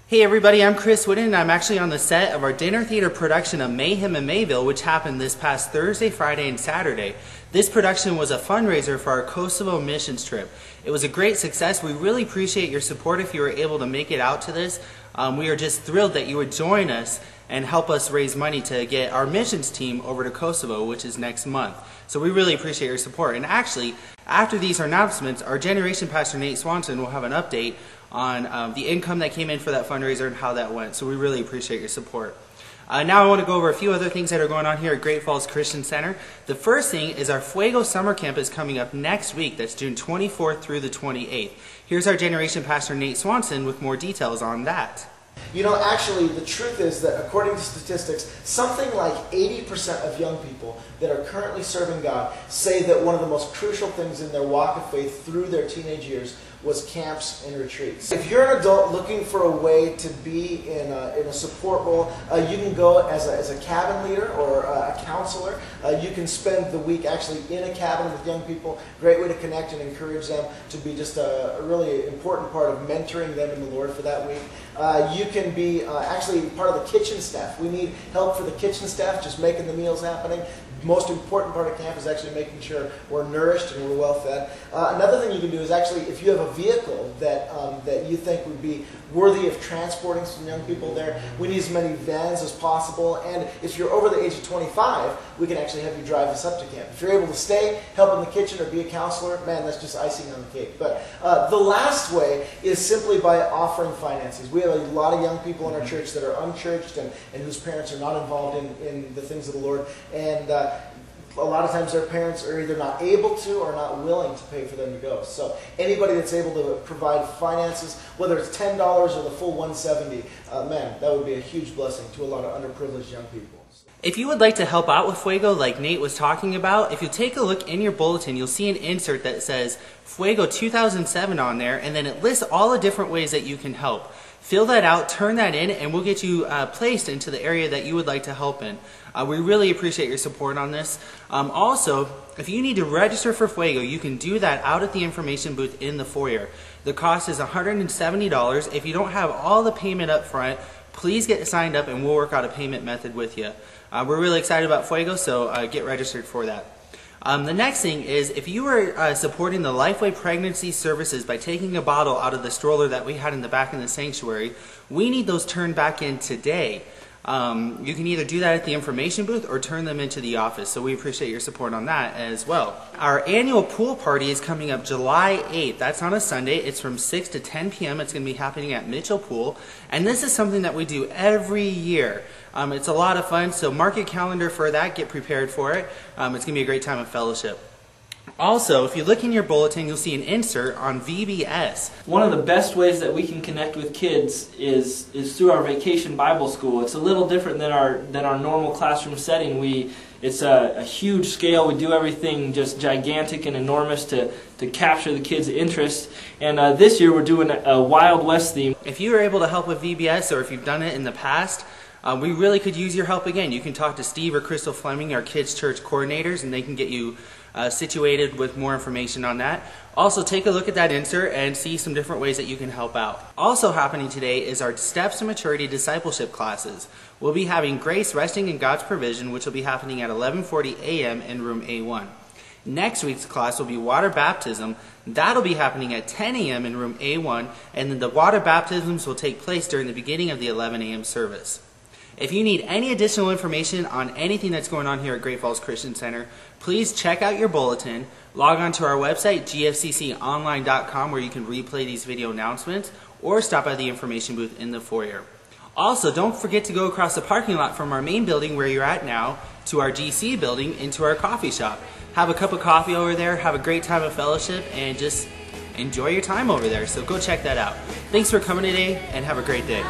Hey everybody, I'm Chris Whitten and I'm actually on the set of our dinner theater production of Mayhem in Mayville, which happened this past Thursday, Friday, and Saturday. This production was a fundraiser for our Kosovo missions trip. It was a great success. We really appreciate your support if you were able to make it out to this. We are just thrilled that you would join us and help us raise money to get our missions team over to Kosovo, which is next month. So we really appreciate your support. And actually, after these announcements, our Generation Pastor Nate Swanson will have an update on the income that came in for that fundraiser and how that went. So we really appreciate your support. Now I want to go over a few other things that are going on here at Great Falls Christian Center. The first thing is our Fuego Summer Camp is coming up next week. That's June 24th through the 28th. Here's our Generation Pastor Nate Swanson with more details on that. You know, actually, the truth is that according to statistics, something like 80% of young people that are currently serving God say that one of the most crucial things in their walk of faith through their teenage years was camps and retreats. If you're an adult looking for a way to be in a support role, you can go as a cabin leader or a counselor. You can spend the week actually in a cabin with young people. Great way to connect and encourage them to be just a really important part of mentoring them in the Lord for that week. You can be actually part of the kitchen staff. We need help for the kitchen staff, just making the meals happening. Most important part of camp is actually making sure we're nourished and we're well fed. Another thing you can do is actually, if you have a vehicle that that you think would be worthy of transporting some young people there, we need as many vans as possible. And if you're over the age of 25, we can actually have you drive us up to camp. If you're able to stay, help in the kitchen, or be a counselor, man, that's just icing on the cake. But the last way is simply by offering finances. We have a lot of young people in our church that are unchurched and whose parents are not involved in the things of the Lord. And a lot of times their parents are either not able to or not willing to pay for them to go. So anybody that's able to provide finances, whether it's $10 or the full $170, man, that would be a huge blessing to a lot of underprivileged young people. If you would like to help out with Fuego like Nate was talking about, if you take a look in your bulletin, you'll see an insert that says Fuego 2007 on there, and then it lists all the different ways that you can help. Fill that out, turn that in, and we'll get you placed into the area that you would like to help in. We really appreciate your support on this. Also, if you need to register for Fuego, you can do that out at the information booth in the foyer. The cost is $170. If you don't have all the payment up front, please get signed up and we'll work out a payment method with you. We're really excited about Fuego, so get registered for that. The next thing is, if you are supporting the Lifeway Pregnancy Services by taking a bottle out of the stroller that we had in the back in the sanctuary, we need those turned back in today. You can either do that at the information booth or turn them into the office, so we appreciate your support on that as well. Our annual pool party is coming up July 8th. That's on a Sunday. It's from 6 to 10 p.m. It's going to be happening at Mitchell Pool, and this is something that we do every year. It's a lot of fun, so mark your calendar for that. Get prepared for it. It's going to be a great time of fellowship. Also, if you look in your bulletin, you'll see an insert on VBS. One of the best ways that we can connect with kids is through our Vacation Bible School. It's a little different than our normal classroom setting. It's a huge scale. We do everything just gigantic and enormous to capture the kids' interest. And this year we're doing a Wild West theme. If you were able to help with VBS, or if you've done it in the past, we really could use your help again. You can talk to Steve or Crystal Fleming, our kids' church coordinators, and they can get you situated with more information on that. Also, take a look at that insert and see some different ways that you can help out. Also happening today is our Steps to Maturity discipleship classes. We'll be having Grace Resting in God's Provision, which will be happening at 11:40 a.m. in room A1. Next week's class will be Water Baptism. That'll be happening at 10 a.m. in room A1, and then the water baptisms will take place during the beginning of the 11 a.m. service. If you need any additional information on anything that's going on here at Great Falls Christian Center, please check out your bulletin, log on to our website, gfcconline.com, where you can replay these video announcements, or stop by the information booth in the foyer. Also, don't forget to go across the parking lot from our main building where you're at now to our GC building into our coffee shop. Have a cup of coffee over there, have a great time of fellowship, and just enjoy your time over there. So go check that out. Thanks for coming today, and have a great day.